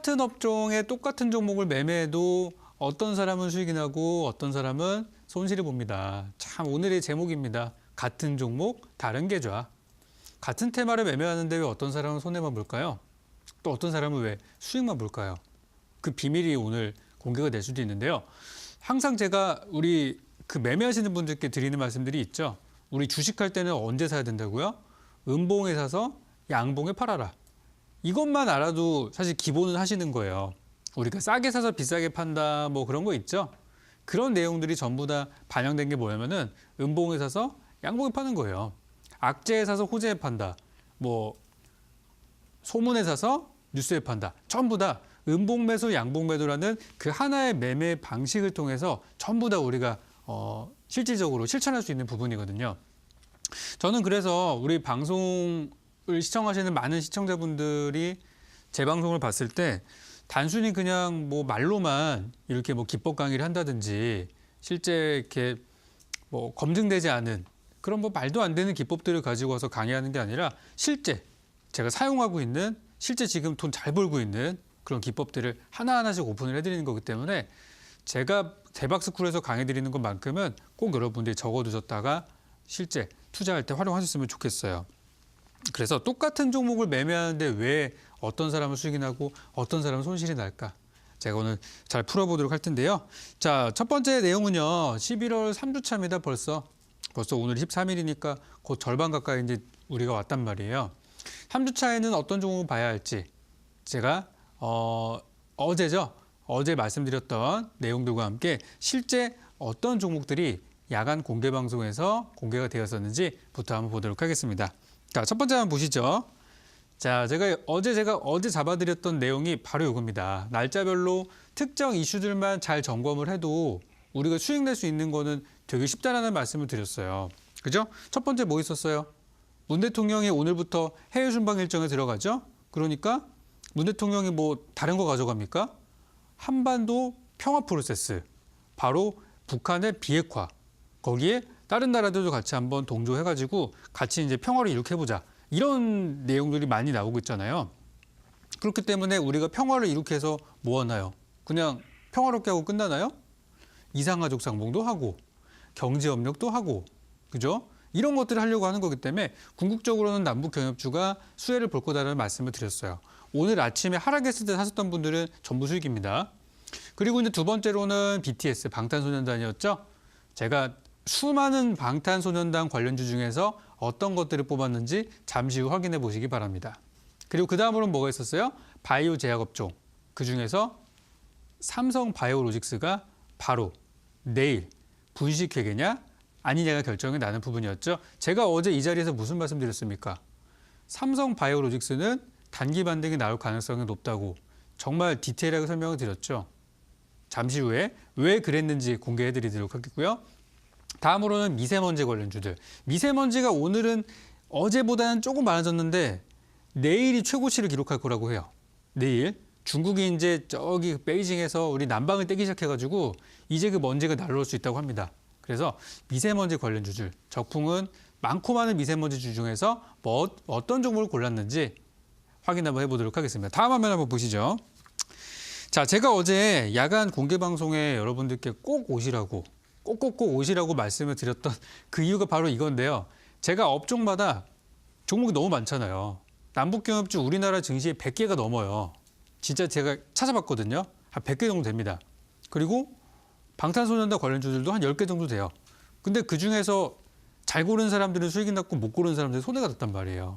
똑같은 업종의 똑같은 종목을 매매해도 어떤 사람은 수익이 나고 어떤 사람은 손실을 봅니다. 참 오늘의 제목입니다. 같은 종목, 다른 계좌. 같은 테마를 매매하는데 왜 어떤 사람은 손해만 볼까요? 또 어떤 사람은 왜 수익만 볼까요? 그 비밀이 오늘 공개가 될 수도 있는데요. 항상 제가 우리 그 매매하시는 분들께 드리는 말씀들이 있죠. 우리 주식할 때는 언제 사야 된다고요? 음봉에 사서 양봉에 팔아라. 이것만 알아도 사실 기본은 하시는 거예요. 우리가 싸게 사서 비싸게 판다 뭐 그런 거 있죠. 그런 내용들이 전부 다 반영된 게 뭐냐면은 음봉에 사서 양봉에 파는 거예요. 악재에 사서 호재에 판다. 뭐 소문에 사서 뉴스에 판다. 전부 다 음봉 매수, 양봉 매도라는 그 하나의 매매 방식을 통해서 전부 다 우리가 실질적으로 실천할 수 있는 부분이거든요. 저는 그래서 우리 방송을 시청하시는 많은 시청자분들이 제 방송을 봤을 때 단순히 그냥 뭐 말로만 이렇게 뭐 기법 강의를 한다든지 실제 이렇게 뭐 검증되지 않은 그런 뭐 말도 안 되는 기법들을 가지고 와서 강의하는 게 아니라 실제 제가 사용하고 있는 실제 지금 돈 잘 벌고 있는 그런 기법들을 하나하나씩 오픈을 해드리는 거기 때문에 제가 대박스쿨에서 강의 드리는 것만큼은 꼭 여러분들이 적어두셨다가 실제 투자할 때 활용하셨으면 좋겠어요. 그래서 똑같은 종목을 매매하는데 왜 어떤 사람은 수익이 나고 어떤 사람은 손실이 날까? 제가 오늘 잘 풀어보도록 할 텐데요. 자, 첫 번째 내용은요. 11월 3주차입니다. 벌써 오늘 13일이니까 곧 절반 가까이 이제 우리가 왔단 말이에요. 3주차에는 어떤 종목을 봐야 할지 제가 어제죠. 어제 말씀드렸던 내용들과 함께 실제 어떤 종목들이 야간 공개 방송에서 공개가 되었었는지부터 한번 보도록 하겠습니다. 자, 첫 번째 한번 보시죠. 자, 제가 어제 잡아드렸던 내용이 바로 이겁니다. 날짜별로 특정 이슈들만 잘 점검을 해도 우리가 수익 낼 수 있는 거는 되게 쉽다라는 말씀을 드렸어요. 그죠? 첫 번째 뭐 있었어요? 문 대통령이 오늘부터 해외 순방 일정에 들어가죠? 그러니까 문 대통령이 뭐 다른 거 가져갑니까? 한반도 평화 프로세스, 바로 북한의 비핵화, 거기에 다른 나라들도 같이 한번 동조해가지고 같이 이제 평화를 이룩해보자. 이런 내용들이 많이 나오고 있잖아요. 그렇기 때문에 우리가 평화를 이룩해서 뭐 하나요? 그냥 평화롭게 하고 끝나나요? 이산가족 상봉도 하고 경제협력도 하고 그죠? 이런 것들을 하려고 하는 거기 때문에 궁극적으로는 남북경협주가 수혜를 볼 거다라는 말씀을 드렸어요. 오늘 아침에 하락했을 때 사셨던 분들은 전부 수익입니다. 그리고 이제 두 번째로는 BTS, 방탄소년단이었죠. 제가 수많은 방탄소년단 관련주 중에서 어떤 것들을 뽑았는지 잠시 후 확인해 보시기 바랍니다. 그리고 그 다음으로는 뭐가 있었어요? 바이오 제약업종. 그중에서 삼성 바이오로직스가 바로 내일 분식회계냐 아니냐가 결정이 나는 부분이었죠. 제가 어제 이 자리에서 무슨 말씀 드렸습니까? 삼성 바이오로직스는 단기 반등이 나올 가능성이 높다고 정말 디테일하게 설명을 드렸죠. 잠시 후에 왜 그랬는지 공개해 드리도록 하겠고요. 다음으로는 미세먼지 관련주들. 미세먼지가 오늘은 어제보다는 조금 많아졌는데 내일이 최고치를 기록할 거라고 해요. 내일 중국이 이제 저기 베이징에서 우리 난방을 떼기 시작해가지고 이제 그 먼지가 날아올 수 있다고 합니다. 그래서 미세먼지 관련주들, 적풍은 많고 많은 미세먼지주 중에서 어떤 종목을 골랐는지 확인 한번 해보도록 하겠습니다. 다음 화면 한번 보시죠. 자, 제가 어제 야간 공개 방송에 여러분들께 꼭 오시라고 말씀을 드렸던 그 이유가 바로 이건데요. 제가 업종마다 종목이 너무 많잖아요. 남북경협주 우리나라 증시에 100개가 넘어요. 진짜 제가 찾아봤거든요. 한 100개 정도 됩니다. 그리고 방탄소년단 관련주들도 한 10개 정도 돼요. 근데 그중에서 잘 고른 사람들은 수익이 났고 못 고른 사람들은 손해가 났단 말이에요.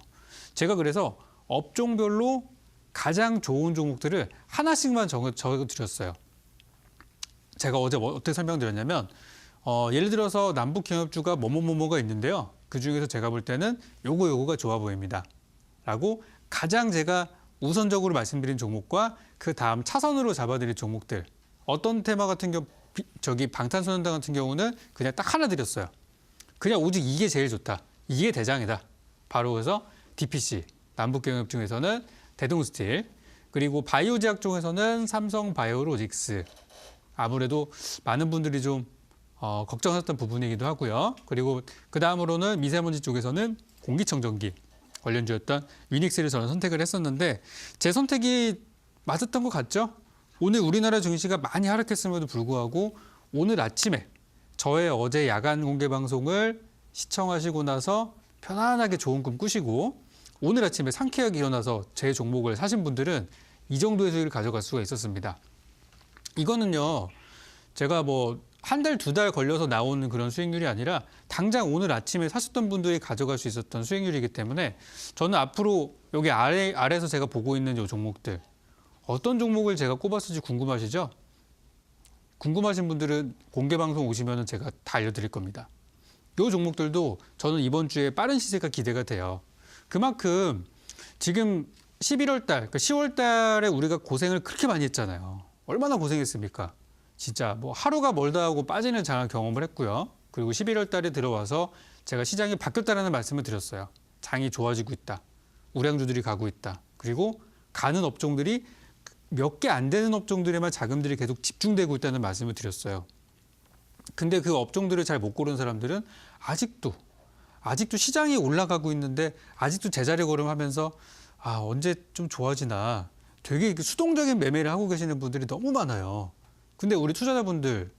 제가 그래서 업종별로 가장 좋은 종목들을 하나씩만 적어드렸어요. 제가 어제 어떻게 설명드렸냐면 예를 들어서 남북경협주가 뭐뭐뭐뭐가 있는데요. 그중에서 제가 볼 때는 요거가 좋아 보입니다. 라고 가장 제가 우선적으로 말씀드린 종목과 그 다음 차선으로 잡아드릴 종목들. 어떤 테마 같은 경우 방탄소년단 같은 경우는 그냥 딱 하나 드렸어요. 그냥 오직 이게 제일 좋다. 이게 대장이다. 바로 그래서 DPC, 남북경협 중에서는 대동스틸, 그리고 바이오제약 쪽에서는 삼성 바이오로직스. 아무래도 많은 분들이 좀 걱정하셨던 부분이기도 하고요. 그리고 그 다음으로는 미세먼지 쪽에서는 공기청정기 관련주였던 위닉스를 저는 선택을 했었는데 제 선택이 맞았던 것 같죠? 오늘 우리나라 증시가 많이 하락했음에도 불구하고 오늘 아침에 저의 어제 야간 공개 방송을 시청하시고 나서 편안하게 좋은 꿈 꾸시고 오늘 아침에 상쾌하게 일어나서 제 종목을 사신 분들은 이 정도의 수익을 가져갈 수가 있었습니다. 이거는요, 제가 뭐 한 달, 두 달 걸려서 나오는 그런 수익률이 아니라 당장 오늘 아침에 사셨던 분들이 가져갈 수 있었던 수익률이기 때문에 저는 앞으로 여기 아래에서 제가 보고 있는 이 종목들 어떤 종목을 제가 꼽았을지 궁금하시죠? 궁금하신 분들은 공개 방송 오시면 제가 다 알려드릴 겁니다. 이 종목들도 저는 이번 주에 빠른 시세가 기대가 돼요. 그만큼 지금 11월 달, 그러니까 10월 달에 우리가 고생을 그렇게 많이 했잖아요. 얼마나 고생했습니까? 진짜 뭐 하루가 멀다 하고 빠지는 장을 경험을 했고요. 그리고 11월 달에 들어와서 제가 시장이 바뀌었다는 말씀을 드렸어요. 장이 좋아지고 있다. 우량주들이 가고 있다. 그리고 가는 업종들이 몇 개 안 되는 업종들에만 자금들이 계속 집중되고 있다는 말씀을 드렸어요. 근데 그 업종들을 잘 못 고른 사람들은 아직도 시장이 올라가고 있는데 아직도 제자리 걸음하면서 언제 좀 좋아지나 되게 수동적인 매매를 하고 계시는 분들이 너무 많아요. 근데 우리 투자자분들,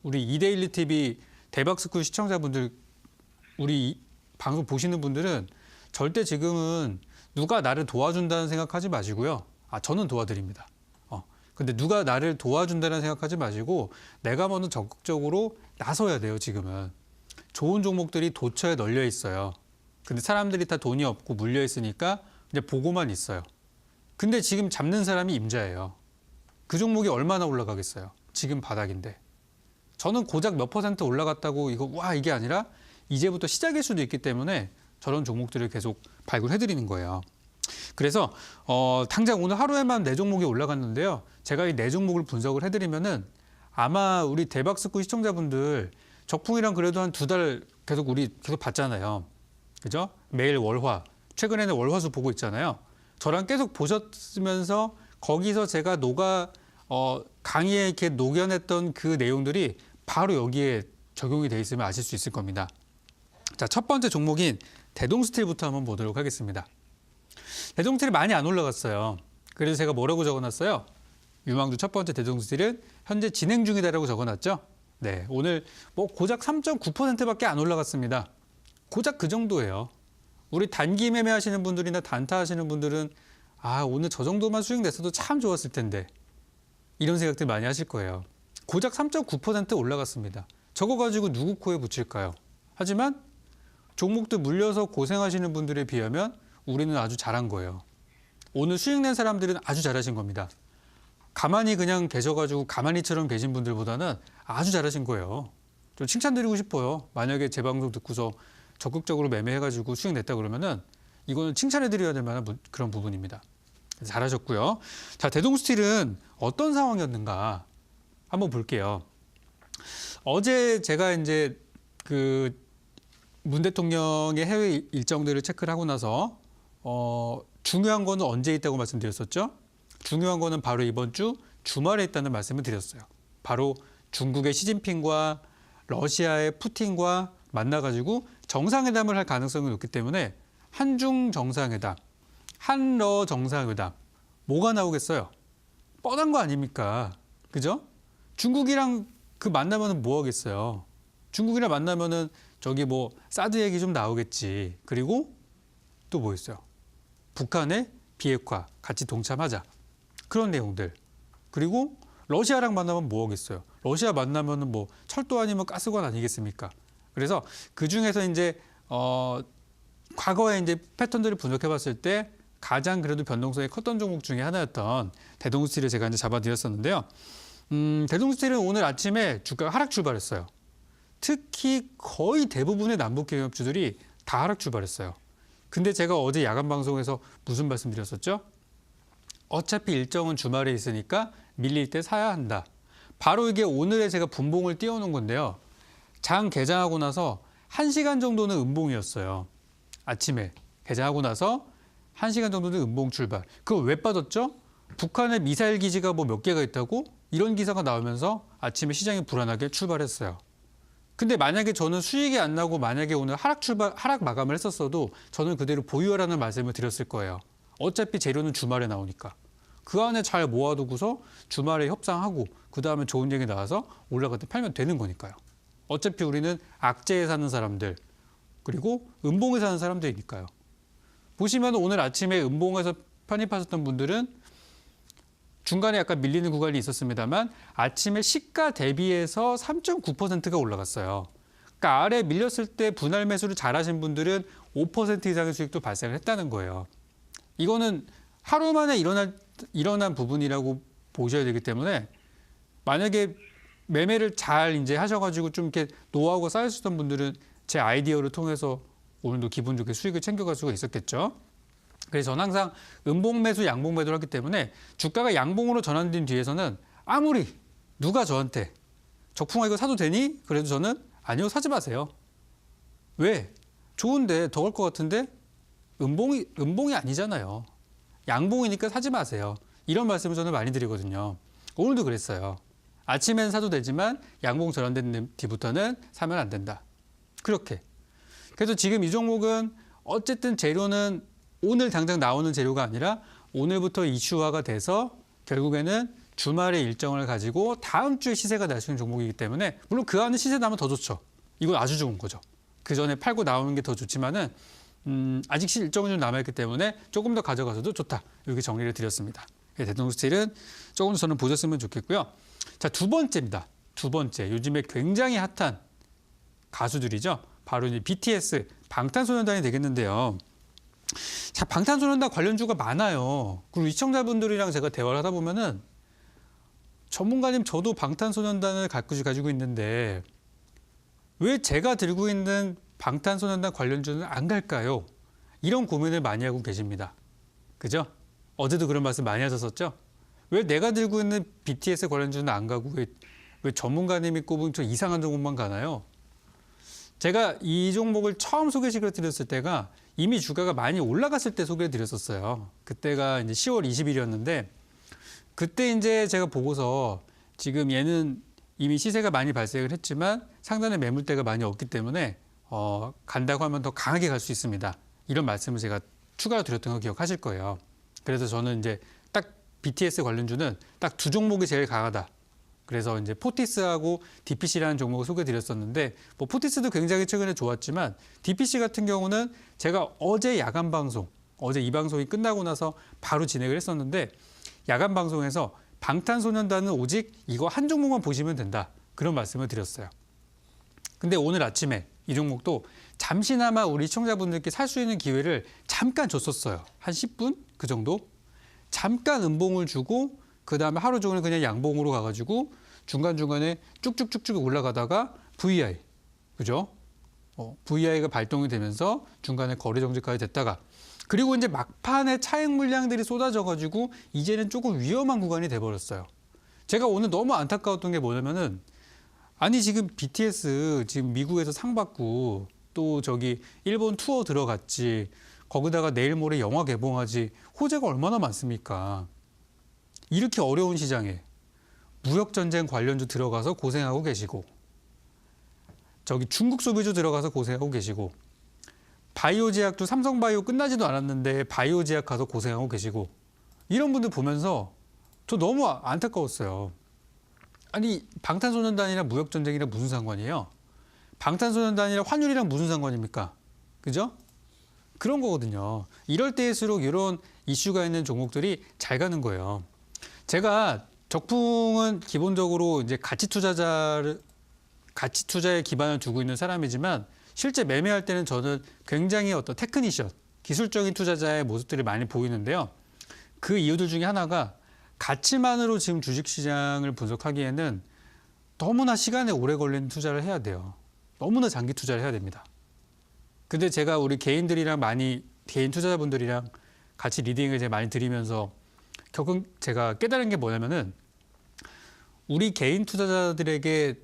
우리 이데일리 TV 대박스쿨 시청자분들, 우리 방송 보시는 분들은 절대 지금은 누가 나를 도와준다는 생각하지 마시고요. 저는 도와드립니다. 근데 누가 나를 도와준다는 생각하지 마시고 내가 먼저 적극적으로 나서야 돼요, 지금은. 좋은 종목들이 도처에 널려 있어요. 근데 사람들이 다 돈이 없고 물려 있으니까 이제 보고만 있어요. 근데 지금 잡는 사람이 임자예요. 그 종목이 얼마나 올라가겠어요? 지금 바닥인데. 저는 고작 몇 퍼센트 올라갔다고 이게 아니라 이제부터 시작일 수도 있기 때문에 저런 종목들을 계속 발굴해드리는 거예요. 그래서 당장 오늘 하루에만 4종목이 올라갔는데요. 제가 이 4종목을 분석을 해드리면은 아마 우리 대박스쿨 시청자분들 적풍이랑 그래도 한 2달 우리 계속 봤잖아요. 그죠? 매일 월화. 최근에는 월화수 보고 있잖아요. 저랑 계속 보셨으면서 거기서 제가 강의에 이렇게 녹여냈던 그 내용들이 바로 여기에 적용이 돼 있으면 아실 수 있을 겁니다. 자, 첫 번째 종목인 대동스틸부터 한번 보도록 하겠습니다. 대동스틸이 많이 안 올라갔어요. 그래서 제가 뭐라고 적어놨어요? 유망주 첫 번째 대동스틸은 현재 진행 중이다라고 적어놨죠. 네, 오늘 고작 3.9%밖에 안 올라갔습니다. 고작 그 정도예요. 우리 단기 매매하시는 분들이나 단타 하시는 분들은 오늘 저 정도만 수익 냈어도 참 좋았을 텐데 이런 생각들 많이 하실 거예요. 고작 3.9% 올라갔습니다. 저거 가지고 누구 코에 붙일까요? 하지만 종목들 물려서 고생하시는 분들에 비하면 우리는 아주 잘한 거예요. 오늘 수익 낸 사람들은 아주 잘하신 겁니다. 가만히 그냥 계셔가지고 가만히처럼 계신 분들보다는 아주 잘하신 거예요. 좀 칭찬드리고 싶어요. 만약에 제 방송 듣고서 적극적으로 매매해가지고 수익 냈다 그러면은 이거는 칭찬해드려야 될 만한 그런 부분입니다. 잘하셨고요. 자, 대동스틸은 어떤 상황이었는가 한번 볼게요. 어제 제가 이제 문 대통령의 해외 일정들을 체크를 하고 나서 중요한 거는 언제 있다고 말씀드렸었죠? 중요한 거는 바로 이번 주 주말에 있다는 말씀을 드렸어요. 바로 중국의 시진핑과 러시아의 푸틴과 만나가지고 정상회담을 할 가능성이 높기 때문에 한중 정상회담, 한러 정상회담 뭐가 나오겠어요? 뻔한 거 아닙니까? 그죠? 중국이랑 만나면 뭐 하겠어요? 중국이랑 만나면은 사드 얘기 좀 나오겠지. 그리고 또 뭐 있어요? 북한의 비핵화 같이 동참하자. 그런 내용들. 그리고 러시아랑 만나면 뭐 하겠어요? 러시아 만나면은 철도 아니면 가스관 아니겠습니까? 그래서 그 중에서 이제 과거에 이제 패턴들을 분석해 봤을 때 가장 그래도 변동성이 컸던 종목 중에 하나였던 대동스틸을 제가 이제 잡아드렸었는데요. 대동스틸은 오늘 아침에 주가가 하락 출발했어요. 특히 거의 대부분의 남북 경협주들이 다 하락 출발했어요. 근데 제가 어제 야간 방송에서 무슨 말씀 드렸었죠? 어차피 일정은 주말에 있으니까 밀릴 때 사야 한다. 바로 이게 오늘의 제가 분봉을 띄워놓은 건데요. 장 개장하고 나서 1시간 정도는 음봉이었어요. 아침에 개장하고 나서 1시간 정도는 음봉 출발. 그거 왜 빠졌죠? 북한의 미사일 기지가 몇 개가 있다고? 이런 기사가 나오면서 아침에 시장이 불안하게 출발했어요. 근데 만약에 저는 수익이 안 나고 만약에 오늘 하락 마감을 했었어도 저는 그대로 보유하라는 말씀을 드렸을 거예요. 어차피 재료는 주말에 나오니까. 그 안에 잘 모아두고서 주말에 협상하고 그 다음에 좋은 얘기 나와서 올라갈 때 팔면 되는 거니까요. 어차피 우리는 악재에 사는 사람들 그리고 음봉에 사는 사람들이니까요. 보시면 오늘 아침에 음봉에서 편입하셨던 분들은 중간에 약간 밀리는 구간이 있었습니다만 아침에 시가 대비해서 3.9%가 올라갔어요. 그러니까 아래 밀렸을 때 분할 매수를 잘하신 분들은 5% 이상의 수익도 발생을 했다는 거예요. 이거는 하루 만에 일어난 부분이라고 보셔야 되기 때문에 만약에 매매를 잘 이제 하셔가지고 좀 이렇게 노하우가 쌓이셨던 분들은 제 아이디어를 통해서 오늘도 기분 좋게 수익을 챙겨갈 수가 있었겠죠. 그래서 저는 항상 음봉 매수, 양봉 매도를 하기 때문에 주가가 양봉으로 전환된 뒤에서는 아무리 누가 저한테 적풍아 이거 사도 되니? 그래도 저는 아니요, 사지 마세요. 왜? 좋은데 더 올 것 같은데 음봉이 아니잖아요. 양봉이니까 사지 마세요. 이런 말씀을 저는 많이 드리거든요. 오늘도 그랬어요. 아침엔 사도 되지만 양봉 전환된 뒤부터는 사면 안 된다. 그렇게. 그래서 지금 이 종목은 어쨌든 재료는 오늘 당장 나오는 재료가 아니라 오늘부터 이슈화가 돼서 결국에는 주말의 일정을 가지고 다음 주에 시세가 날 수 있는 종목이기 때문에 물론 그 안에 시세 나면 더 좋죠. 이건 아주 좋은 거죠. 그 전에 팔고 나오는 게 더 좋지만은 아직 일정이 좀 남아있기 때문에 조금 더 가져가서도 좋다. 이렇게 정리를 드렸습니다. 대통령 스틸은 조금 더 저는 보셨으면 좋겠고요. 자, 두 번째입니다. 두 번째. 요즘에 굉장히 핫한 가수들이죠. 바로 이제 BTS, 방탄소년단이 되겠는데요. 자, 방탄소년단 관련주가 많아요. 그리고 시청자분들이랑 제가 대화를 하다 보면은 전문가님 저도 방탄소년단을 가지고 있는데 왜 제가 들고 있는 방탄소년단 관련주는 안 갈까요? 이런 고민을 많이 하고 계십니다. 그죠? 어제도 그런 말씀 많이 하셨었죠? 왜 내가 들고 있는 BTS 관련주는 안 가고 왜 전문가님이 꼽은 저 이상한 종목만 가나요? 제가 이 종목을 처음 소개시켜 드렸을 때가 이미 주가가 많이 올라갔을 때 소개해 드렸었어요. 그때가 이제 10월 20일이었는데 그때 이제 제가 보고서 지금 얘는 이미 시세가 많이 발생을 했지만 상단에 매물대가 많이 없기 때문에 간다고 하면 더 강하게 갈 수 있습니다. 이런 말씀을 제가 추가로 드렸던 거 기억하실 거예요. 그래서 저는 이제 딱 BTS 관련주는 딱 두 종목이 제일 강하다. 그래서 이제 포티스하고 DPC라는 종목을 소개드렸었는데 뭐 포티스도 굉장히 최근에 좋았지만 DPC 같은 경우는 제가 어제 야간 방송, 어제 이 방송이 끝나고 나서 바로 진행을 했었는데 야간 방송에서 방탄소년단은 오직 이거 한 종목만 보시면 된다. 그런 말씀을 드렸어요. 근데 오늘 아침에 이 종목도 잠시나마 우리 시청자분들께 살 수 있는 기회를 잠깐 줬었어요. 한 10분 그 정도. 잠깐 음봉을 주고 그 다음에 하루 종일 그냥 양봉으로 가가지고 중간중간에 쭉쭉쭉쭉 올라가다가 VI, 그죠? VI가 발동이 되면서 중간에 거래 정지까지 됐다가 그리고 이제 막판에 차익 물량들이 쏟아져가지고 이제는 조금 위험한 구간이 돼버렸어요. 제가 오늘 너무 안타까웠던 게 뭐냐면은 아니 지금 BTS 지금 미국에서 상 받고 또 저기 일본 투어 들어갔지 거기다가 내일 모레 영화 개봉하지 호재가 얼마나 많습니까? 이렇게 어려운 시장에 무역전쟁 관련주 들어가서 고생하고 계시고 저기 중국 소비주 들어가서 고생하고 계시고 바이오 제약도 삼성바이오 끝나지도 않았는데 바이오 제약 가서 고생하고 계시고 이런 분들 보면서 저 너무 안타까웠어요. 아니 방탄소년단이랑 무역전쟁이랑 무슨 상관이에요? 방탄소년단이랑 환율이랑 무슨 상관입니까? 그죠? 그런 거거든요. 이럴 때일수록 이런 이슈가 있는 종목들이 잘 가는 거예요. 제가 적풍은 기본적으로 이제 가치 투자에 기반을 두고 있는 사람이지만 실제 매매할 때는 저는 굉장히 어떤 테크니션, 기술적인 투자자의 모습들이 많이 보이는데요. 그 이유들 중에 하나가 가치만으로 지금 주식시장을 분석하기에는 너무나 시간에 오래 걸리는 투자를 해야 돼요. 너무나 장기 투자를 해야 됩니다. 근데 제가 우리 개인 투자자분들이랑 같이 리딩을 제가 많이 드리면서 제가 깨달은 게 뭐냐면은 우리 개인 투자자들에게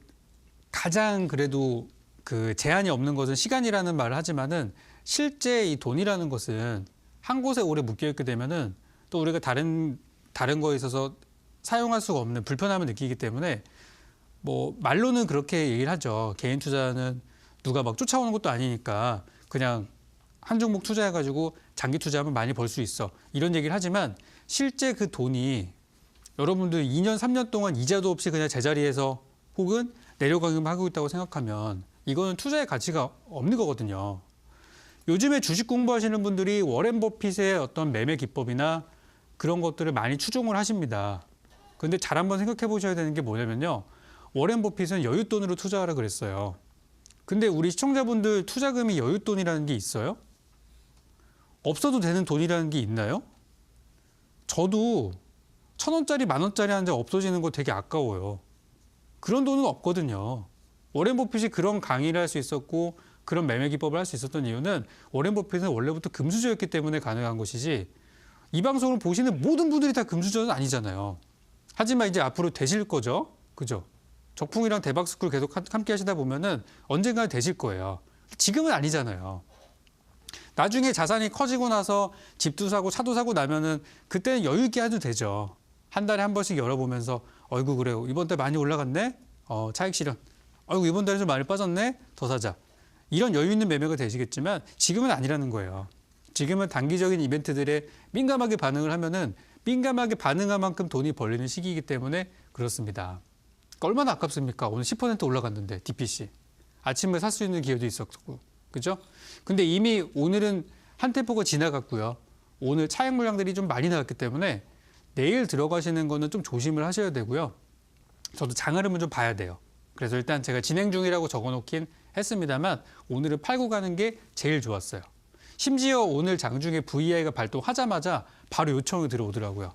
가장 그래도 그 제한이 없는 것은 시간이라는 말을 하지만은 실제 이 돈이라는 것은 한 곳에 오래 묶여 있게 되면은 또 우리가 다른 거에 있어서 사용할 수가 없는 불편함을 느끼기 때문에 뭐 말로는 그렇게 얘기를 하죠. 개인 투자는 누가 막 쫓아오는 것도 아니니까 그냥 한 종목 투자해가지고 장기 투자하면 많이 벌 수 있어. 이런 얘기를 하지만 실제 그 돈이 여러분들 2년, 3년 동안 이자도 없이 그냥 제자리에서 혹은 내려가기만 하고 있다고 생각하면 이거는 투자의 가치가 없는 거거든요. 요즘에 주식 공부하시는 분들이 워렌 버핏의 어떤 매매 기법이나 그런 것들을 많이 추종을 하십니다. 근데 잘 한번 생각해 보셔야 되는 게 뭐냐면요. 워렌 버핏은 여윳돈으로 투자하라 그랬어요. 근데 우리 시청자분들 투자금이 여윳돈이라는 게 있어요? 없어도 되는 돈이라는 게 있나요? 저도 1,000원짜리, 10,000원짜리 한 장 없어지는 거 되게 아까워요. 그런 돈은 없거든요. 워렌 버핏이 그런 강의를 할 수 있었고 그런 매매 기법을 할 수 있었던 이유는 워렌 버핏은 원래부터 금수저였기 때문에 가능한 것이지 이 방송을 보시는 모든 분들이 다 금수저는 아니잖아요. 하지만 이제 앞으로 되실 거죠. 그죠? 적풍이랑 대박스쿨 계속 함께 하시다 보면은 언젠가 되실 거예요. 지금은 아니잖아요. 나중에 자산이 커지고 나서 집도 사고 차도 사고 나면은 그때는 여유 있게 해도 되죠. 한 달에 한 번씩 열어보면서 어이구 그래요. 이번 달 많이 올라갔네? 차익 실현. 어이구 이번 달에 좀 많이 빠졌네? 더 사자. 이런 여유 있는 매매가 되시겠지만 지금은 아니라는 거예요. 지금은 단기적인 이벤트들에 민감하게 반응을 하면은 민감하게 반응한 만큼 돈이 벌리는 시기이기 때문에 그렇습니다. 얼마나 아깝습니까? 오늘 10% 올라갔는데 DPC. 아침에 살 수 있는 기회도 있었고. 그죠? 근데 이미 오늘은 한 템포가 지나갔고요. 오늘 차익 물량들이 좀 많이 나왔기 때문에 내일 들어가시는 거는 좀 조심을 하셔야 되고요. 저도 장흐름은 좀 봐야 돼요. 그래서 일단 제가 진행 중이라고 적어놓긴 했습니다만 오늘은 팔고 가는 게 제일 좋았어요. 심지어 오늘 장중에 VI가 발동하자마자 바로 요청이 들어오더라고요.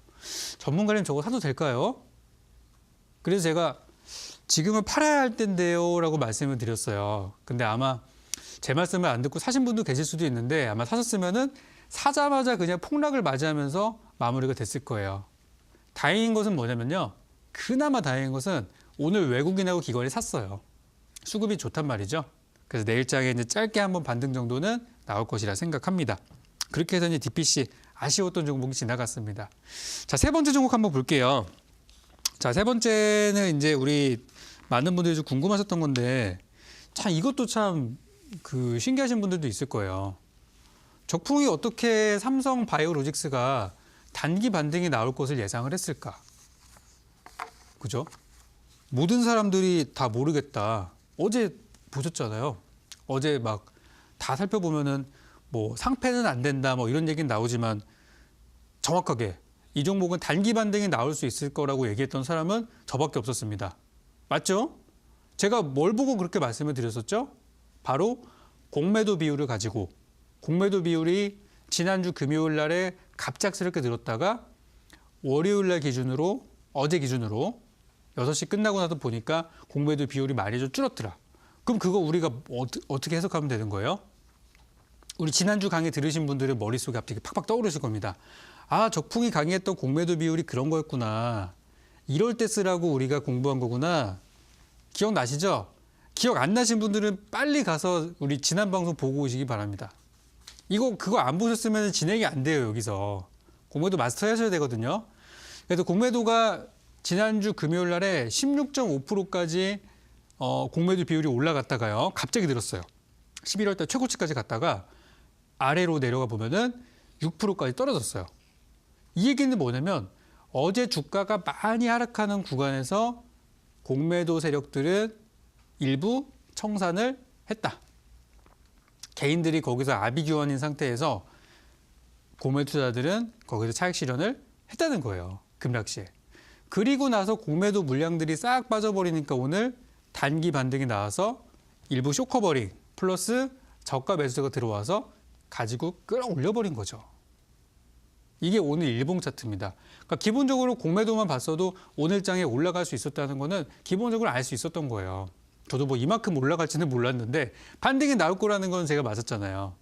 전문가님 저거 사도 될까요? 그래서 제가 지금은 팔아야 할 텐데요 라고 말씀을 드렸어요. 근데 아마 제 말씀을 안 듣고 사신 분도 계실 수도 있는데 아마 사셨으면은 사자마자 그냥 폭락을 맞이하면서 마무리가 됐을 거예요. 다행인 것은 뭐냐면요. 그나마 다행인 것은 오늘 외국인하고 기관이 샀어요. 수급이 좋단 말이죠. 그래서 내일장에 이제 짧게 한번 반등 정도는 나올 것이라 생각합니다. 그렇게 해서 이제 DPC 아쉬웠던 종목이 지나갔습니다. 자, 세 번째 종목 한번 볼게요. 자, 세 번째는 이제 우리 많은 분들이 좀 궁금하셨던 건데 참 이것도 참 신기하신 분들도 있을 거예요. 적풍이 어떻게 삼성 바이오로직스가 단기 반등이 나올 것을 예상을 했을까? 그죠? 모든 사람들이 다 모르겠다. 어제 보셨잖아요. 어제 막 다 살펴보면은 뭐 상패는 안 된다 뭐 이런 얘기는 나오지만 정확하게 이 종목은 단기 반등이 나올 수 있을 거라고 얘기했던 사람은 저밖에 없었습니다. 맞죠? 제가 뭘 보고 그렇게 말씀을 드렸었죠? 바로 공매도 비율을 가지고 공매도 비율이 지난주 금요일 날에 갑작스럽게 늘었다가 월요일 날 기준으로 어제 기준으로 6시 끝나고 나서 보니까 공매도 비율이 많이 좀 줄었더라. 그럼 그거 우리가 어떻게 해석하면 되는 거예요? 우리 지난주 강의 들으신 분들의 머릿속에 갑자기 팍팍 떠오르실 겁니다. 아, 적풍이 강의했던 공매도 비율이 그런 거였구나. 이럴 때 쓰라고 우리가 공부한 거구나. 기억나시죠? 기억 안 나신 분들은 빨리 가서 우리 지난 방송 보고 오시기 바랍니다. 그거 안 보셨으면 진행이 안 돼요, 여기서. 공매도 마스터 하셔야 되거든요. 그래서 공매도가 지난주 금요일 날에 16.5%까지 공매도 비율이 올라갔다가요. 갑자기 늘었어요. 11월 달 최고치까지 갔다가 아래로 내려가 보면은 6%까지 떨어졌어요. 이 얘기는 뭐냐면 어제 주가가 많이 하락하는 구간에서 공매도 세력들은 일부 청산을 했다. 개인들이 거기서 아비규환인 상태에서 공매도 투자들은 거기서 차익 실현을 했다는 거예요. 급락시에. 그리고 나서 공매도 물량들이 싹 빠져버리니까 오늘 단기 반등이 나와서 일부 쇼커버링 플러스 저가 매수가 들어와서 가지고 끌어올려버린 거죠. 이게 오늘 일봉 차트입니다. 그러니까 기본적으로 공매도만 봤어도 오늘장에 올라갈 수 있었다는 거는 기본적으로 알 수 있었던 거예요. 저도 뭐 이만큼 올라갈지는 몰랐는데 반등이 나올 거라는 건 제가 맞았잖아요.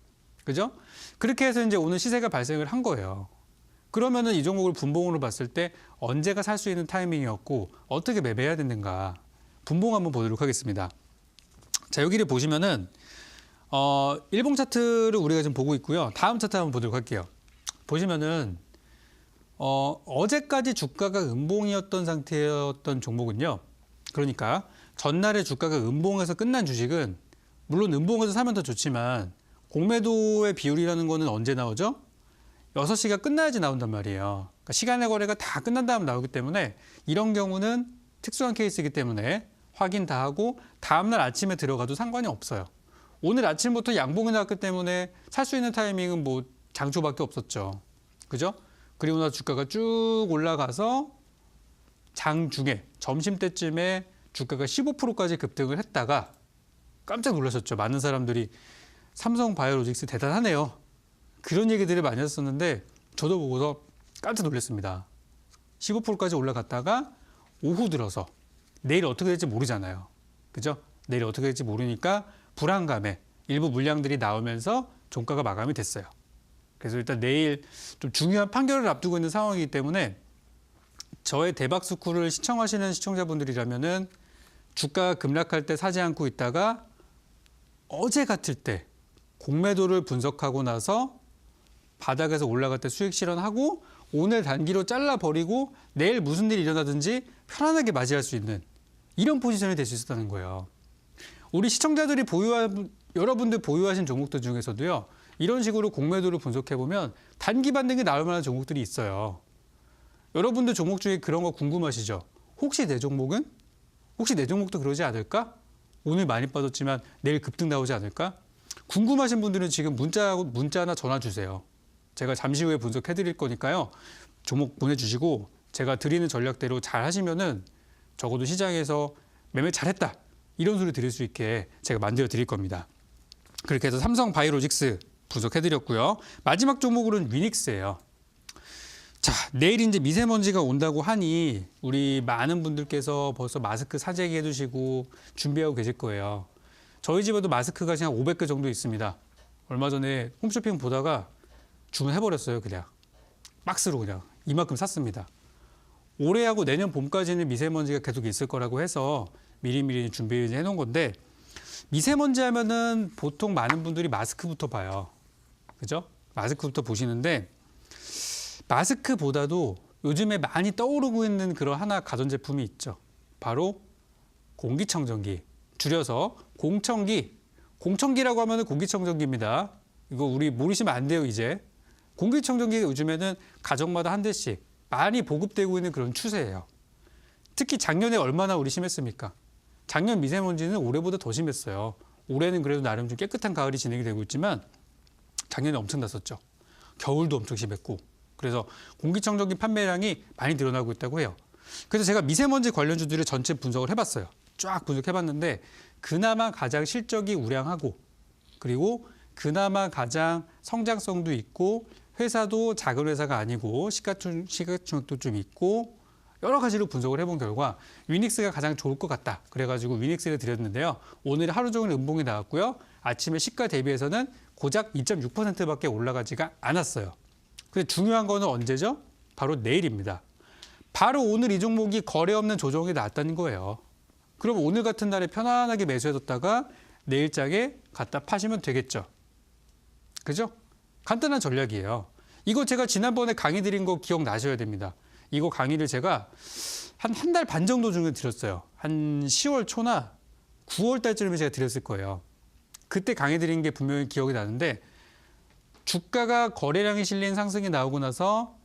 그죠? 그렇게 해서 이제 오늘 시세가 발생을 한 거예요. 그러면은 이 종목을 분봉으로 봤을 때 언제가 살 수 있는 타이밍이었고 어떻게 매매해야 되는가 분봉 한번 보도록 하겠습니다. 자, 여기를 보시면은 일봉 차트를 우리가 지금 보고 있고요. 다음 차트 한번 보도록 할게요. 보시면은 어제까지 주가가 음봉이었던 상태였던 종목은요. 그러니까 전날에 주가가 음봉에서 끝난 주식은 물론 음봉에서 사면 더 좋지만 공매도의 비율이라는 거는 언제 나오죠? 6시가 끝나야지 나온단 말이에요. 그러니까 시간의 거래가 다 끝난 다음 나오기 때문에 이런 경우는 특수한 케이스이기 때문에 확인 다 하고 다음날 아침에 들어가도 상관이 없어요. 오늘 아침부터 양봉이 나왔기 때문에 살 수 있는 타이밍은 뭐 장초밖에 없었죠. 그죠? 그리고 나서 주가가 쭉 올라가서 장중에 점심때쯤에 주가가 15%까지 급등을 했다가 깜짝 놀라셨죠. 많은 사람들이 삼성바이오로직스 대단하네요. 그런 얘기들을 많이 했었는데 저도 보고서 깜짝 놀랐습니다. 15%까지 올라갔다가 오후 들어서 내일 어떻게 될지 모르잖아요. 그죠? 내일 어떻게 될지 모르니까 불안감에 일부 물량들이 나오면서 종가가 마감이 됐어요. 그래서 일단 내일 좀 중요한 판결을 앞두고 있는 상황이기 때문에 저의 대박스쿨을 시청하시는 시청자분들이라면은 주가가 급락할 때 사지 않고 있다가 어제 같을 때 공매도를 분석하고 나서 바닥에서 올라갈 때 수익 실현하고 오늘 단기로 잘라버리고 내일 무슨 일이 일어나든지 편안하게 맞이할 수 있는 이런 포지션이 될 수 있었다는 거예요. 우리 시청자들이 여러분들 보유하신 종목들 중에서도요. 이런 식으로 공매도를 분석해보면 단기 반등이 나올 만한 종목들이 있어요. 여러분들 종목 중에 그런 거 궁금하시죠? 혹시 내 종목은? 혹시 내 종목도 그러지 않을까? 오늘 많이 빠졌지만 내일 급등 나오지 않을까? 궁금하신 분들은 지금 문자나 전화 주세요. 제가 잠시 후에 분석해 드릴 거니까요. 종목 보내주시고 제가 드리는 전략대로 잘 하시면은 적어도 시장에서 매매 잘했다. 이런 소리 들을 수 있게 제가 만들어 드릴 겁니다. 그렇게 해서 삼성바이오로직스 분석해 드렸고요. 마지막 종목으로는 위닉스예요. 자, 내일 이제 미세먼지가 온다고 하니 우리 많은 분들께서 벌써 마스크 사재기 해두시고 준비하고 계실 거예요. 저희 집에도 마스크가 그냥 500개 정도 있습니다. 얼마 전에 홈쇼핑 보다가 주문해버렸어요. 그냥 박스로 그냥 이만큼 샀습니다. 올해하고 내년 봄까지는 미세먼지가 계속 있을 거라고 해서 미리미리 준비를 해놓은 건데 미세먼지 하면은 보통 많은 분들이 마스크부터 봐요. 그죠? 마스크부터 보시는데 마스크보다도 요즘에 많이 떠오르고 있는 그런 하나 가전제품이 있죠. 바로 공기청정기. 줄여서 공청기. 공청기라고 하면 공기청정기입니다. 이거 우리 모르시면 안 돼요, 이제. 공기청정기가 요즘에는 가정마다 한 대씩 많이 보급되고 있는 그런 추세예요. 특히 작년에 얼마나 우리 심했습니까? 작년 미세먼지는 올해보다 더 심했어요. 올해는 그래도 나름 좀 깨끗한 가을이 진행이 되고 있지만 작년에 엄청 났었죠. 겨울도 엄청 심했고. 그래서 공기청정기 판매량이 많이 늘어나고 있다고 해요. 그래서 제가 미세먼지 관련주들을 전체 분석을 해봤어요. 쫙 분석해봤는데 그나마 가장 실적이 우량하고 그리고 그나마 가장 성장성도 있고 회사도 작은 회사가 아니고 시가총액도 좀 있고 여러 가지로 분석을 해본 결과 위닉스가 가장 좋을 것 같다. 그래가지고 위닉스를 드렸는데요. 오늘 하루 종일 음봉이 나왔고요. 아침에 시가 대비해서는 고작 2.6%밖에 올라가지가 않았어요. 근데 중요한 거는 언제죠? 바로 내일입니다. 바로 오늘 이 종목이 거래 없는 조정이 나왔다는 거예요. 그럼 오늘 같은 날에 편안하게 매수해뒀다가 내일장에 갖다 파시면 되겠죠. 그죠? 간단한 전략이에요. 이거 제가 지난번에 강의 드린 거 기억나셔야 됩니다. 이거 강의를 제가 한 달 반 정도 중에 드렸어요. 한 10월 초나 9월 달쯤에 제가 드렸을 거예요. 그때 강의 드린 게 분명히 기억이 나는데 주가가 거래량이 실린 상승이 나오고 나서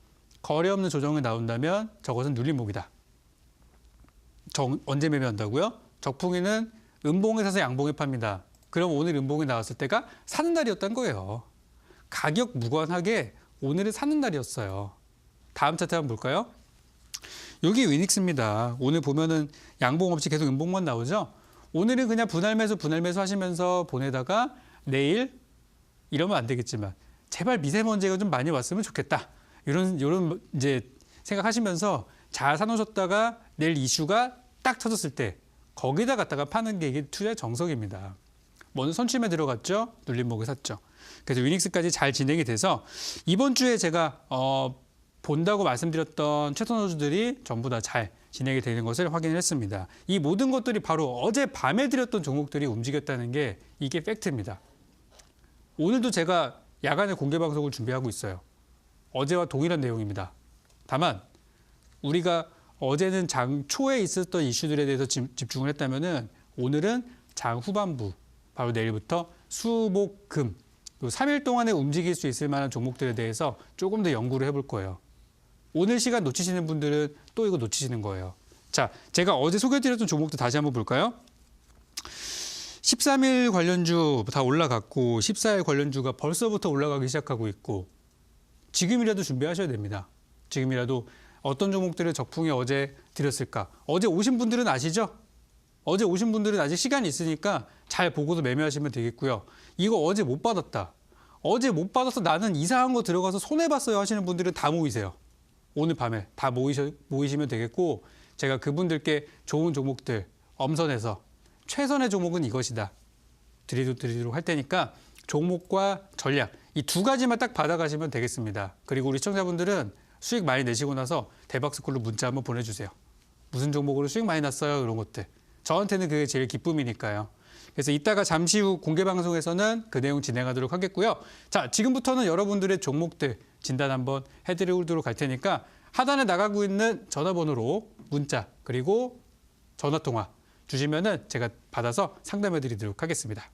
거래 없는 조정이 나온다면 저것은 눌림목이다. 언제 매매한다고요? 적풍이는 음봉에 사서 양봉에 팝니다. 그럼 오늘 음봉이 나왔을 때가 사는 날이었던 거예요. 가격 무관하게 오늘은 사는 날이었어요. 다음 차트 한번 볼까요? 여기 위닉스입니다. 오늘 보면은 양봉 없이 계속 음봉만 나오죠? 오늘은 그냥 분할 매수 하시면서 보내다가 내일 이러면 안 되겠지만 제발 미세먼지가 좀 많이 왔으면 좋겠다. 이런 이제 생각하시면서 잘 사놓으셨다가 내일 이슈가 딱 터졌을 때 거기다 갖다가 파는 게 이게 투자의 정석입니다. 먼저 선취매 들어갔죠. 눌림목에 샀죠. 그래서 위닉스까지 잘 진행이 돼서 이번 주에 제가 본다고 말씀드렸던 최선호주들이 전부 다 잘 진행이 되는 것을 확인을 했습니다. 이 모든 것들이 바로 어제 밤에 드렸던 종목들이 움직였다는 게 이게 팩트입니다. 오늘도 제가 야간에 공개 방송을 준비하고 있어요. 어제와 동일한 내용입니다. 다만 우리가 어제는 장 초에 있었던 이슈들에 대해서 집중을 했다면은 오늘은 장 후반부, 바로 내일부터 수, 목, 금 요 3일 동안에 움직일 수 있을 만한 종목들에 대해서 조금 더 연구를 해볼 거예요. 오늘 시간 놓치시는 분들은 또 이거 놓치시는 거예요. 자, 제가 어제 소개해드렸던 종목도 다시 한번 볼까요? 13일 관련주 다 올라갔고 14일 관련주가 벌써부터 올라가기 시작하고 있고 지금이라도 준비하셔야 됩니다. 지금이라도 어떤 종목들을 적풍에 어제 드렸을까? 어제 오신 분들은 아시죠? 어제 오신 분들은 아직 시간이 있으니까 잘 보고서 매매하시면 되겠고요. 이거 어제 못 받았다. 어제 못 받아서 나는 이상한 거 들어가서 손해봤어요 하시는 분들은 다 모이세요. 오늘 밤에 다 모이시면 되겠고 제가 그분들께 좋은 종목들 엄선해서 최선의 종목은 이것이다. 드리도록 할 테니까 종목과 전략 이 두 가지만 딱 받아가시면 되겠습니다. 그리고 우리 시청자분들은 수익 많이 내시고 나서 대박스쿨로 문자 한번 보내주세요. 무슨 종목으로 수익 많이 났어요? 이런 것들. 저한테는 그게 제일 기쁨이니까요. 그래서 이따가 잠시 후 공개 방송에서는 그 내용 진행하도록 하겠고요. 자, 지금부터는 여러분들의 종목들 진단 한번 해드리도록 할 테니까 하단에 나가고 있는 전화번호로 문자 그리고 전화통화 주시면은 제가 받아서 상담해 드리도록 하겠습니다.